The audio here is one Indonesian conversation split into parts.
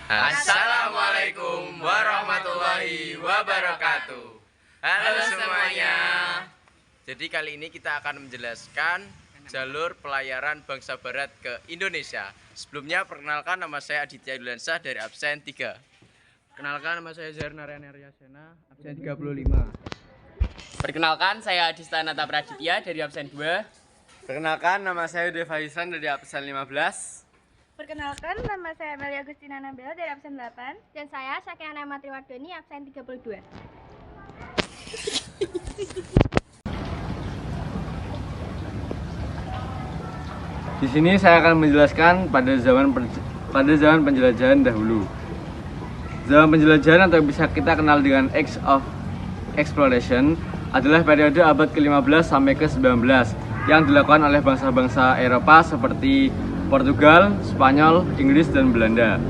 Assalamualaikum warahmatullahi wabarakatuh. Halo semuanya. Jadi kali ini kita akan menjelaskan jalur pelayaran bangsa barat ke Indonesia. Sebelumnya perkenalkan, nama saya Aditya Yuliansyah dari absen 3. Perkenalkan, nama saya Zair Narayana Ryasena, absen 35. Perkenalkan, saya Adista Nata Praditya dari absen 2. Perkenalkan, nama saya Deva Hisran dari absen 15. Perkenalkan, nama saya Amelia Agustina Nabila dari absen 8. Dan saya Sakyana Matriwardoni absen 32. Di sini saya akan menjelaskan pada zaman penjelajahan dahulu. Zaman penjelajahan atau bisa kita kenal dengan Age of Exploration adalah periode abad ke-15 sampai ke-19 yang dilakukan oleh bangsa-bangsa Eropa seperti Portugal, Spanyol, Inggris, dan Belanda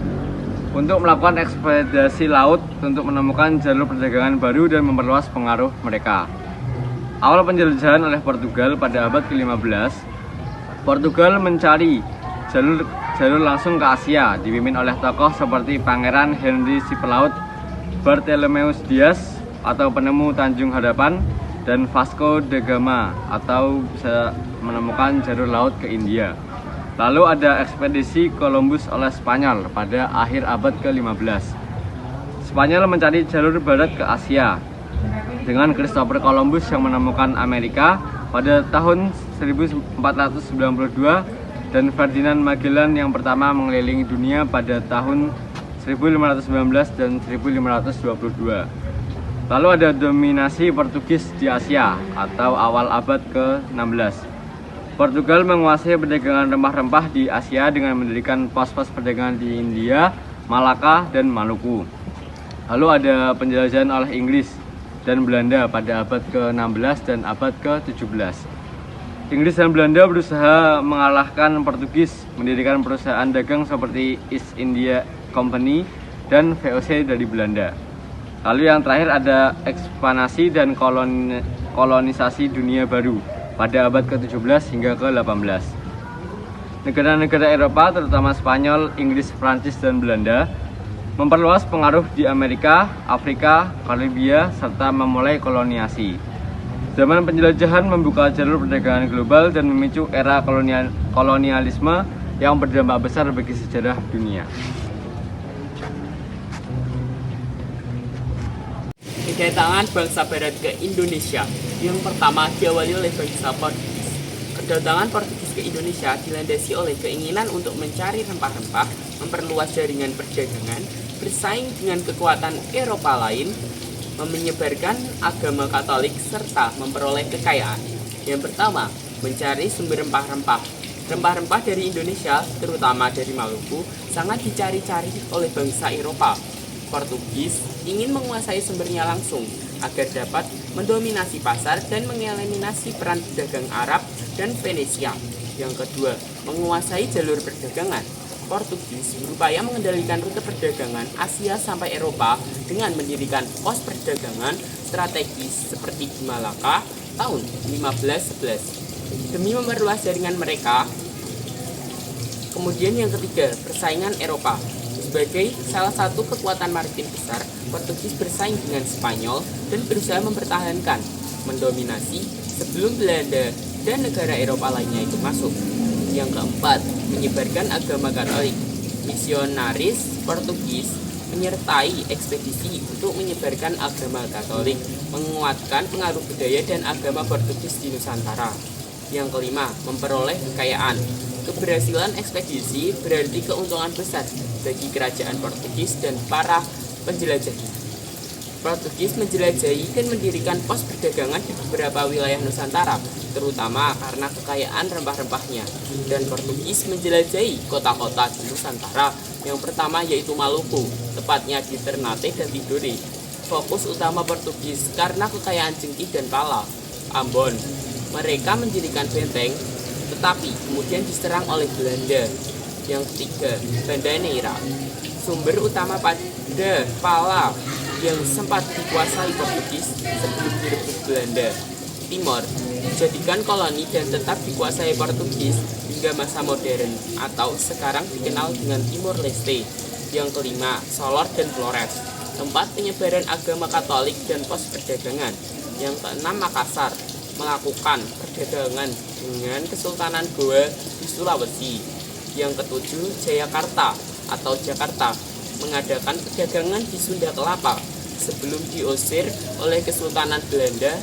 untuk melakukan ekspedisi laut untuk menemukan jalur perdagangan baru dan memperluas pengaruh mereka. Awal penjelajahan oleh Portugal pada abad ke-15, Portugal mencari jalur langsung ke Asia, dipimpin oleh tokoh seperti Pangeran Henry si Pelaut, Bartholomeus Dias atau penemu Tanjung Hadapan, dan Vasco da Gama atau bisa menemukan jalur laut ke India. Lalu ada ekspedisi Columbus oleh Spanyol pada akhir abad ke-15. Spanyol mencari jalur barat ke Asia dengan Christopher Columbus yang menemukan Amerika pada tahun 1492 dan Ferdinand Magellan yang pertama mengelilingi dunia pada tahun 1519 dan 1522. Lalu ada dominasi Portugis di Asia atau awal abad ke-16. Portugal menguasai perdagangan rempah-rempah di Asia dengan mendirikan pos-pos perdagangan di India, Malaka, dan Maluku. Lalu ada penjelajahan oleh Inggris dan Belanda pada abad ke-16 dan abad ke-17. Inggris dan Belanda berusaha mengalahkan Portugis, mendirikan perusahaan dagang seperti East India Company dan VOC dari Belanda. Lalu yang terakhir ada ekspansi dan kolonisasi dunia baru pada abad ke-17 hingga ke-18. Negara-negara Eropa, terutama Spanyol, Inggris, Prancis, dan Belanda, memperluas pengaruh di Amerika, Afrika, Karibia, serta memulai koloniasi. Zaman penjelajahan membuka jalur perdagangan global dan memicu era kolonialisme yang berdampak besar bagi sejarah dunia. Kedatangan bangsa barat ke Indonesia. Yang pertama diawali oleh bangsa Portugis. Kedatangan Portugis ke Indonesia dilandasi oleh keinginan untuk mencari rempah-rempah, memperluas jaringan perdagangan, bersaing dengan kekuatan Eropa lain, menyebarkan agama Katolik, serta memperoleh kekayaan. Yang pertama, mencari sumber rempah-rempah. Rempah-rempah dari Indonesia, terutama dari Maluku, sangat dicari-cari oleh bangsa Eropa. Portugis ingin menguasai sumbernya langsung agar dapat mendominasi pasar dan mengeliminasi peran pedagang Arab dan Venesia. Yang kedua, menguasai jalur perdagangan. Portugis berupaya mengendalikan rute perdagangan Asia sampai Eropa dengan mendirikan pos perdagangan strategis seperti di Malaka tahun 1511 demi memperluas jaringan mereka. Kemudian yang ketiga, persaingan Eropa. Sebagai salah satu kekuatan maritim besar, Portugis bersaing dengan Spanyol dan berusaha mempertahankan, mendominasi sebelum Belanda dan negara Eropa lainnya itu masuk. Yang keempat, menyebarkan agama Katolik. Misionaris Portugis menyertai ekspedisi untuk menyebarkan agama Katolik, menguatkan pengaruh budaya dan agama Portugis di Nusantara. Yang kelima, memperoleh kekayaan. Keberhasilan ekspedisi berarti keuntungan besar bagi kerajaan Portugis dan para penjelajah. Portugis menjelajahi dan mendirikan pos perdagangan di beberapa wilayah Nusantara, terutama karena kekayaan rempah-rempahnya. Dan Portugis menjelajahi kota-kota di Nusantara. Yang pertama yaitu Maluku, tepatnya di Ternate dan Tidore. Fokus utama Portugis karena kekayaan jengki dan pala. Ambon, mereka mendirikan benteng, tetapi kemudian diserang oleh Belanda. Yang ketiga, Banda Neira, sumber utama pada pala yang sempat dikuasai Portugis sebelum direbut Belanda. Timor dijadikan koloni dan tetap dikuasai Portugis hingga masa modern atau sekarang dikenal dengan Timor Leste. Yang kelima, Solor dan Flores, tempat penyebaran agama Katolik dan pos perdagangan. Yang keenam, Makassar, melakukan perdagangan dengan Kesultanan Goa di Sulawesi. Yang ketujuh, Jayakarta atau Jakarta, mengadakan perdagangan di Sunda Kelapa sebelum diusir oleh Kesultanan Belanda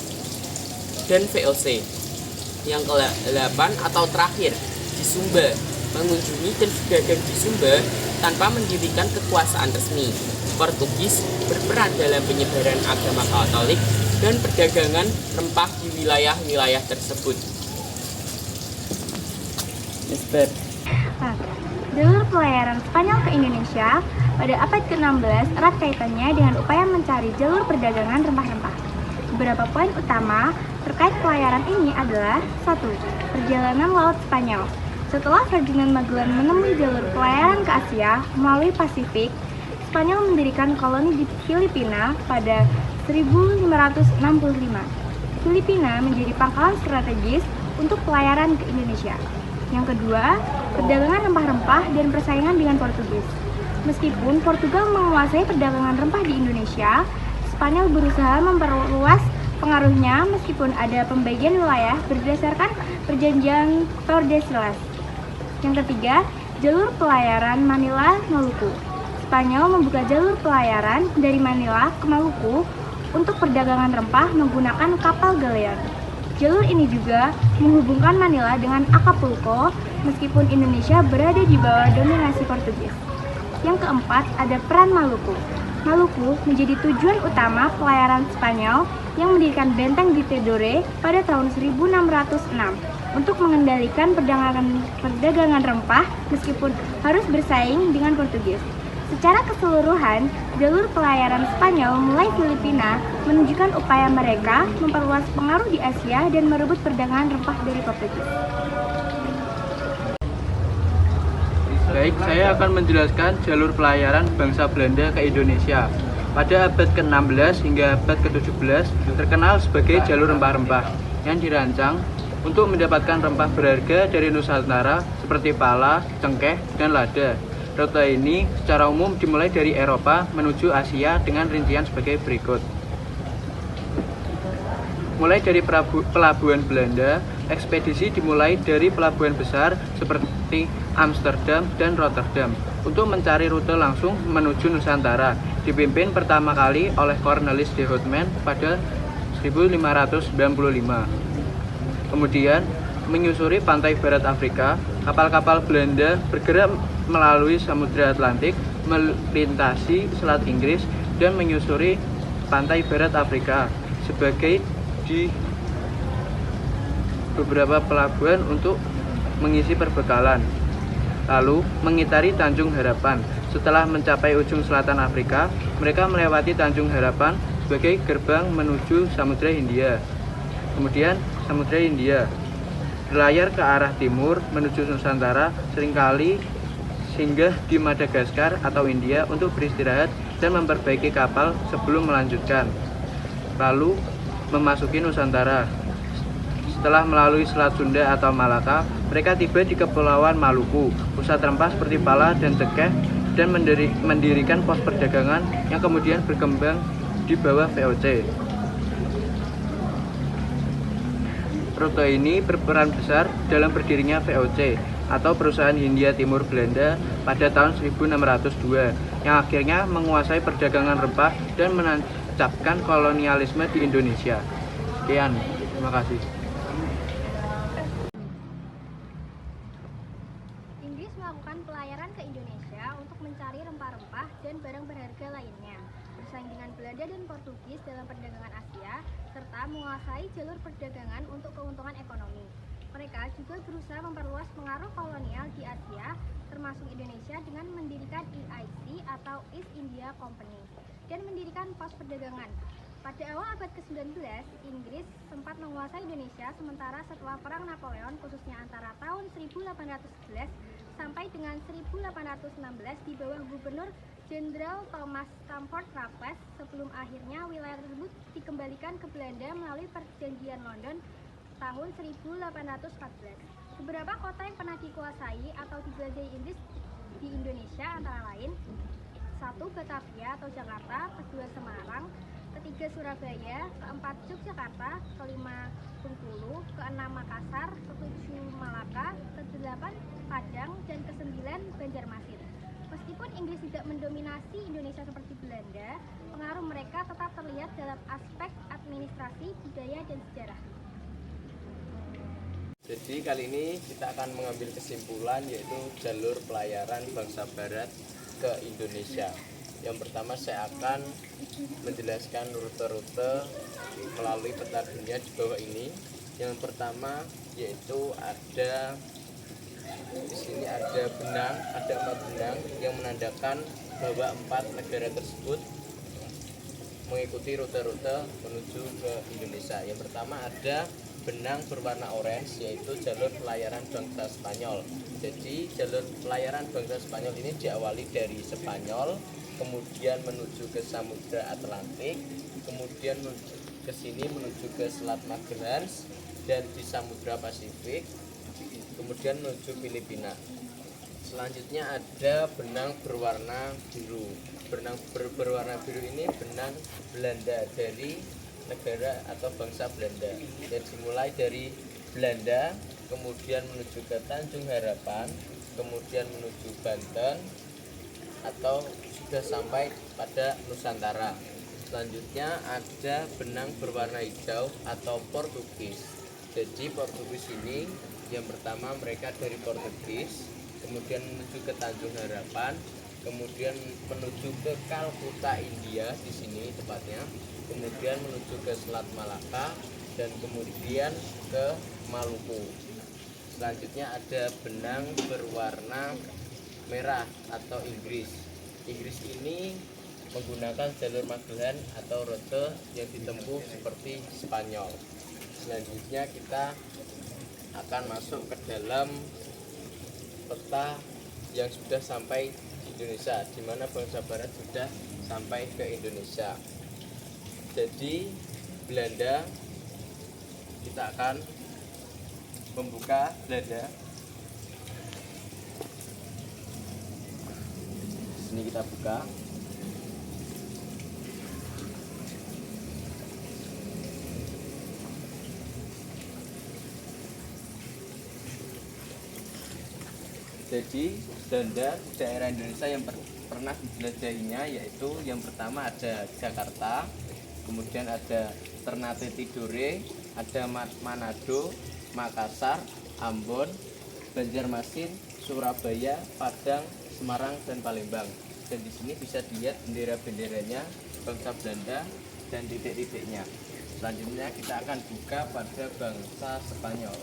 dan VOC. Yang ke-8 atau terakhir, di Sumba, mengunjungi dan berdagang di Sumba tanpa mendirikan kekuasaan resmi. Portugis berperan dalam penyebaran agama Katolik dan perdagangan rempah di wilayah-wilayah tersebut. Mister. Nah, jalur pelayaran Spanyol ke Indonesia pada abad ke-16 erat kaitannya dengan upaya mencari jalur perdagangan rempah-rempah. Beberapa poin utama terkait pelayaran ini adalah 1. Perjalanan laut Spanyol. Setelah Ferdinand Magellan menemui jalur pelayaran ke Asia melalui Pasifik, Spanyol mendirikan koloni di Filipina pada 1565. Filipina menjadi pangkalan strategis untuk pelayaran ke Indonesia. Yang kedua, perdagangan rempah-rempah dan persaingan dengan Portugis. Meskipun Portugal menguasai perdagangan rempah di Indonesia, Spanyol berusaha memperluas pengaruhnya meskipun ada pembagian wilayah berdasarkan perjanjian Tordesillas. Yang ketiga, jalur pelayaran Manila-Maluku. Spanyol membuka jalur pelayaran dari Manila ke Maluku untuk perdagangan rempah menggunakan kapal galeon. Jalur ini juga menghubungkan Manila dengan Acapulco meskipun Indonesia berada di bawah dominasi Portugis. Yang keempat, ada peran Maluku. Maluku menjadi tujuan utama pelayaran Spanyol yang mendirikan benteng di Tidore pada tahun 1606 untuk mengendalikan perdagangan rempah meskipun harus bersaing dengan Portugis. Secara keseluruhan, jalur pelayaran Spanyol mulai Filipina menunjukkan upaya mereka memperluas pengaruh di Asia dan merebut perdagangan rempah dari Portugis. Baik, saya akan menjelaskan jalur pelayaran bangsa Belanda ke Indonesia. Pada abad ke-16 hingga abad ke-17 terkenal sebagai jalur rempah-rempah yang dirancang untuk mendapatkan rempah berharga dari Nusantara seperti pala, cengkeh, dan lada. Rute ini secara umum dimulai dari Eropa menuju Asia dengan rincian sebagai berikut. Mulai dari pelabuhan Belanda, ekspedisi dimulai dari pelabuhan besar seperti Amsterdam dan Rotterdam untuk mencari rute langsung menuju Nusantara, dipimpin pertama kali oleh Cornelis de Houtman pada 1595. Kemudian, menyusuri pantai barat Afrika, kapal-kapal Belanda bergerak melalui Samudra Atlantik, melintasi Selat Inggris, dan menyusuri pantai barat Afrika sebagai di beberapa pelabuhan untuk mengisi perbekalan. Lalu mengitari Tanjung Harapan. Setelah mencapai ujung selatan Afrika, mereka melewati Tanjung Harapan sebagai gerbang menuju Samudra Hindia. Kemudian Samudra Hindia berlayar ke arah timur menuju Nusantara, seringkali singgah di Madagaskar atau India untuk beristirahat dan memperbaiki kapal sebelum melanjutkan. Lalu memasuki Nusantara. Setelah melalui Selat Sunda atau Malaka, mereka tiba di Kepulauan Maluku, pusat rempah seperti pala dan cengkeh, dan mendirikan pos perdagangan yang kemudian berkembang di bawah VOC. Rute ini berperan besar dalam berdirinya VOC atau Perusahaan Hindia Timur Belanda pada tahun 1602 yang akhirnya menguasai perdagangan rempah dan menancapkan kolonialisme di Indonesia. Sekian, terima kasih. Inggris melakukan pelayaran ke Indonesia untuk mencari rempah-rempah dan barang berharga lainnya, bersaing dengan Belanda dan Portugis dalam perdagangan Asia, serta menguasai jalur perdagangan untuk keuntungan ekonomi. Mereka juga berusaha memperluas pengaruh kolonial di Asia, termasuk Indonesia, dengan mendirikan EIC atau East India Company dan mendirikan pos perdagangan. Pada awal abad ke-19, Inggris sempat menguasai Indonesia, sementara setelah Perang Napoleon, khususnya antara tahun 1811 sampai dengan 1816 di bawah Gubernur Jenderal Thomas Stamford Raffles, sebelum akhirnya wilayah tersebut dikembalikan ke Belanda melalui Perjanjian London tahun 1814. Beberapa kota yang pernah dikuasai atau dijelajahi Inggris di Indonesia antara lain ke-1 Batavia atau Jakarta, ke-2 Semarang, ke-3 Surabaya, ke-4 Yogyakarta, ke-5 Bengkulu, ke-6 Makassar, ke-7 Malaka, ke-8 Padang, dan ke-9 Banjarmasin. Meskipun Inggris tidak mendominasi Indonesia seperti Belanda, pengaruh mereka tetap terlihat dalam aspek administrasi, budaya, dan sejarah. Jadi kali ini kita akan mengambil kesimpulan yaitu jalur pelayaran bangsa barat ke Indonesia. Yang pertama saya akan menjelaskan rute-rute melalui peta dunia di bawah ini. Yang pertama yaitu ada di sini ada benang, ada 4 benang yang menandakan bahwa 4 negara tersebut mengikuti rute-rute menuju ke Indonesia. Yang pertama ada benang berwarna orange yaitu jalur pelayaran bangsa Spanyol. Jadi jalur pelayaran bangsa Spanyol ini diawali dari Spanyol, kemudian menuju ke Samudra Atlantik, kemudian ke sini menuju ke Selat Magellan dan di Samudra Pasifik, kemudian menuju Filipina. Selanjutnya ada benang berwarna biru. Benang berwarna biru ini benang Belanda dari negara atau bangsa Belanda. Dan dimulai dari Belanda, kemudian menuju ke Tanjung Harapan, kemudian menuju Banten, atau sudah sampai pada Nusantara. Selanjutnya ada benang berwarna hijau atau Portugis. Jadi Portugis ini yang pertama mereka dari Portugis, kemudian menuju ke Tanjung Harapan, kemudian menuju ke Kalkuta India di sini tepatnya, kemudian menuju ke Selat Malaka, dan kemudian ke Maluku. Selanjutnya ada benang berwarna merah atau Inggris. Inggris ini menggunakan jalur Magellan atau rute yang ditempuh seperti Spanyol. Selanjutnya kita akan masuk ke dalam peta yang sudah sampai Indonesia, di mana bangsa barat sudah sampai ke Indonesia. Jadi Belanda, kita akan membuka Belanda. Sini kita buka. Jadi Belanda daerah Indonesia yang pernah dijelajahinya yaitu yang pertama ada Jakarta, kemudian ada Ternate Tidore, ada Manado, Makassar, Ambon, Banjarmasin, Surabaya, Padang, Semarang, dan Palembang. Dan di sini bisa dilihat bendera-benderanya bangsa Belanda dan titik-titiknya. Selanjutnya kita akan buka pada bangsa Spanyol.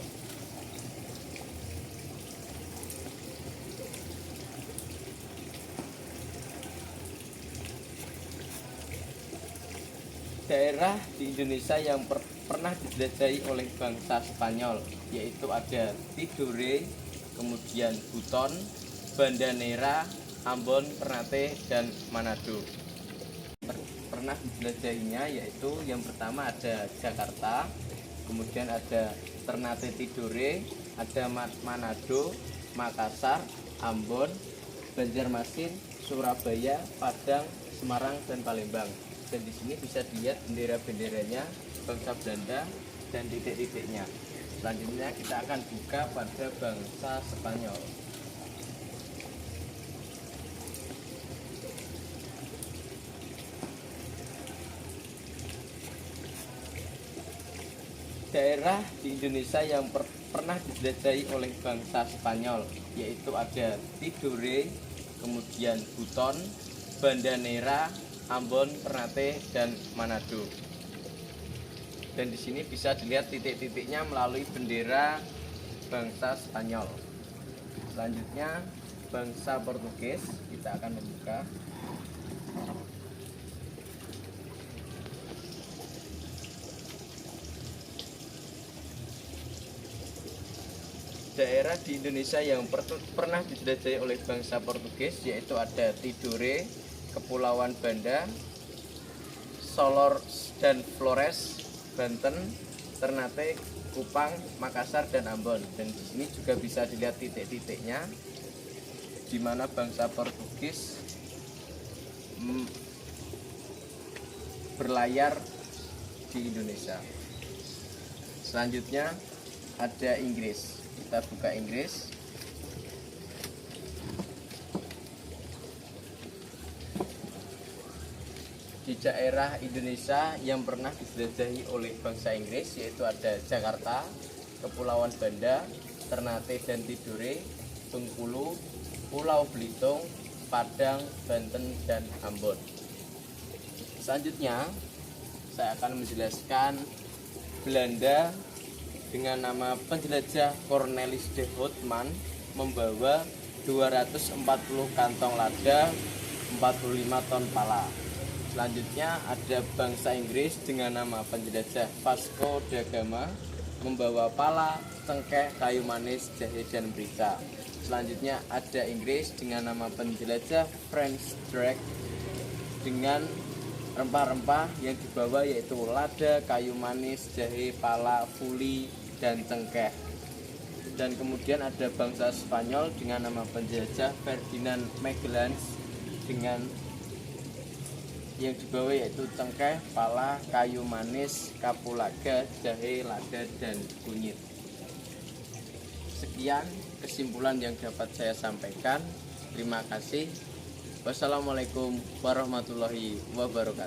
Daerah di Indonesia yang pernah dijelajahi oleh bangsa Spanyol yaitu ada Tidore, kemudian Buton, Banda Neira, Ambon, Ternate, dan Manado. Pernah dijelajahinya yaitu yang pertama ada Jakarta, kemudian ada Ternate Tidore, ada Manado, Makassar, Ambon, Banjarmasin, Surabaya, Padang, Semarang, dan Palembang. Dan di sini bisa dilihat bendera-benderanya bangsa Belanda dan titik-titiknya. Selanjutnya kita akan buka pada bangsa Spanyol. Daerah di Indonesia yang pernah dijelajahi oleh bangsa Spanyol yaitu ada Tidore, kemudian Buton, Banda Neira, Ambon, Ternate, dan Manado. Dan di sini bisa dilihat titik-titiknya melalui bendera bangsa Spanyol. Selanjutnya bangsa Portugis, kita akan membuka. Daerah di Indonesia yang pernah dijelajahi oleh bangsa Portugis yaitu ada Tidore, Kepulauan Banda, Solor dan Flores, Banten, Ternate, Kupang, Makassar, dan Ambon. Dan di sini juga bisa dilihat titik-titiknya di mana bangsa Portugis berlayar di Indonesia. Selanjutnya ada Inggris. Kita buka Inggris. Di daerah Indonesia yang pernah dijelajahi oleh bangsa Inggris yaitu ada Jakarta, Kepulauan Banda, Ternate dan Tidore, Bengkulu, Pulau Belitung, Padang, Banten, dan Ambon. Selanjutnya saya akan menjelaskan Belanda dengan nama penjelajah Cornelis de Houtman membawa 240 kantong lada, 45 ton pala. Selanjutnya ada bangsa Inggris dengan nama penjelajah Vasco da Gama membawa pala, cengkeh, kayu manis, jahe, dan merica. Selanjutnya ada Inggris dengan nama penjelajah Franz Drake dengan rempah-rempah yang dibawa yaitu lada, kayu manis, jahe, pala, fuli, dan cengkeh. Dan kemudian ada bangsa Spanyol dengan nama penjelajah Ferdinand Magellan dengan yang dibawa yaitu cengkeh, pala, kayu manis, kapulaga, jahe, lada, dan kunyit. Sekian kesimpulan yang dapat saya sampaikan. Terima kasih. Wassalamualaikum warahmatullahi wabarakatuh.